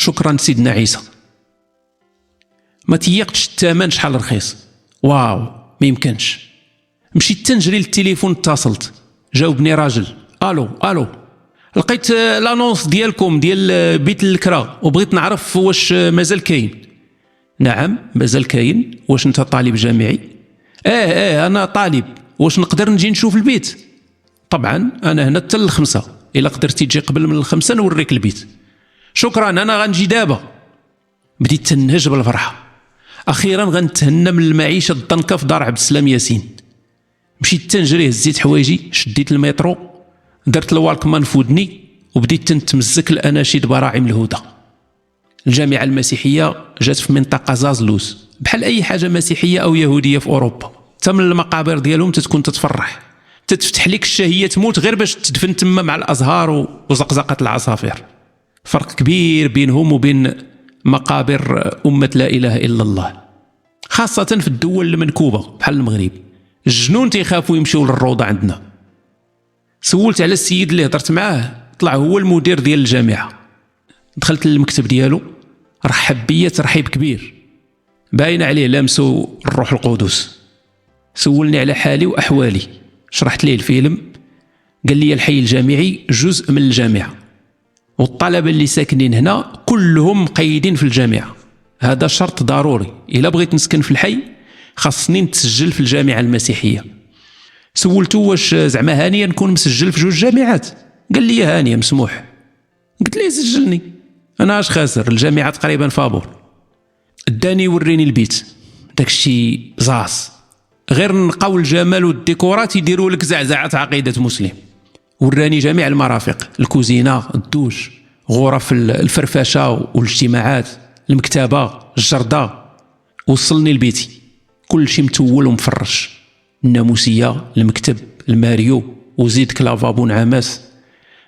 شكرا سيدنا عيسى. ما تيقتش الثمن شحال رخيص. واو ما يمكنش. مشيت تنجري للتليفون، اتصلت، جاوبني راجل، الو لقيت لانونس ديالكم ديال بيت الكرا وبغيت نعرف واش مازال كاين. نعم مازال كاين. واش انت طالب جامعي؟ انا طالب. واش نقدر نجي نشوف البيت؟ طبعا انا هنا حتى ل5، الا قدرتي تجي قبل من 5 نوريك البيت. شكرا انا غنجي دابا. بديت تنهج بالفرحه. اخيرا غنتهنى من المعيشه الضنكه في دار عبد السلام ياسين. مشيت تنجري، هزيت حوايجي، شديت المترو، درت الوالكمان في ودني وبديت تنتمزك الاناشيد براعم الهدى. الجامعه المسيحيه جات في منطقه زازلوس، بحال اي حاجه مسيحيه او يهوديه في اوروبا. حتى من المقابر ديالهم تتكون تتفرح، تتفتح لك الشهيه تموت غير باش تدفن تما مع الازهار وزقزقه العصافير. فرق كبير بينهم وبين مقابر امه لا اله الا الله، خاصه في الدول المنكوبه بحال المغرب. الجنون تيخافوا يمشيو للروضه عندنا. سولت على السيد اللي هضرت معاه، طلع هو المدير ديال الجامعه. دخلت للمكتب ديالو، رحب بيا ترحيب كبير، باين عليه لامسو الروح القدس. سولني على حالي واحوالي، شرحت ليه الفيلم. قال لي الحي الجامعي جزء من الجامعه، والطلبه اللي ساكنين هنا كلهم مقيدين في الجامعه. هذا شرط ضروري، الا بغيت نسكن في الحي خاصني نتسجل في الجامعه المسيحيه. سولته واش زعما هانيه نكون مسجل في 2 جامعات؟ قال لي هانيه مسموح. قلت ليه سجلني، انا اش خاسر، الجامعه تقريبا فابور. اداني وريني البيت، داكشي زاص، غير نقاو الجمال والديكورات يديروا لك زعزعه عقيده مسلم. وراني جميع المرافق، الكوزينه، الدوش، غرف الفرفشه والاجتماعات، المكتبه، الجرده. وصلني لبيتي، كل شيء متول ومفرش، الناموسيه، المكتب، الماريو، وزيد كلافابو نعماس.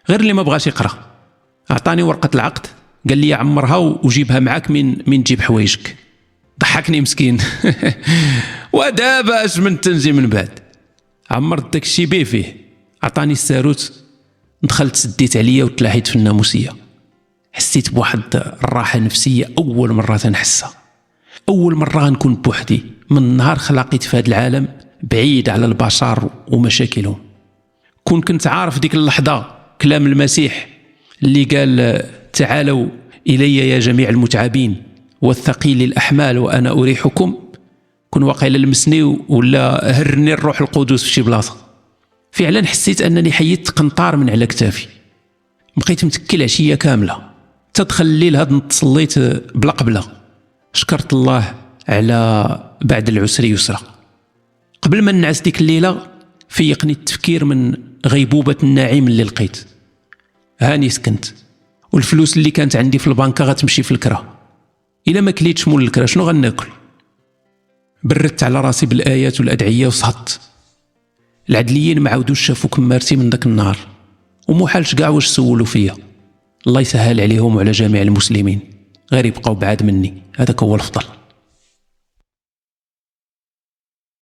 غير اللي ما بغاش يقرا. اعطاني ورقه العقد، قال لي عمرها وجيبها معاك من تجيب حوايجك. ضحكني مسكين. ودابا اش من تنجي من بعد؟ عمرت داك الشيء بيه فيه. عطاني الساروت، دخلت سديت عليا وتلاحيت في الناموسيه. حسيت بواحد الراحه نفسيه اول مره تنحسها. اول مره غنكون بوحدي من نهار خلقيت في هذا العالم، بعيد على البشر ومشاكلهم. كنت عارف ديك اللحظه كلام المسيح اللي قال تعالوا الي يا جميع المتعبين والثقيل الاحمال وانا اريحكم. كون واقيلا لمسني ولا هرني الروح القدس في شي بلاصه. فعلا حسيت انني حيدت قنطار من على كتافي، بقيت متكل عشيه كامله. تدخل الليل هاد تصليت بلا قبله، شكرت الله على بعد العسر يسرا. قبل ما نعس ديك الليله فيقني التفكير من غيبوبه النعيم اللي لقيت. هاني سكنت، والفلوس اللي كانت عندي في البنكه غتمشي في الكرا. الا ما كليتش مول الكرا شنو غناكل؟ بردت على راسي بالايات والادعيه وصهدت. العدليين ما عاودوش شافوا كمارتي من داك النهار، ومحالش كاع واش سولوا فيا. الله يسهل عليهم وعلى جميع المسلمين، غير يبقاو بعاد مني، هذاك هو الافضل.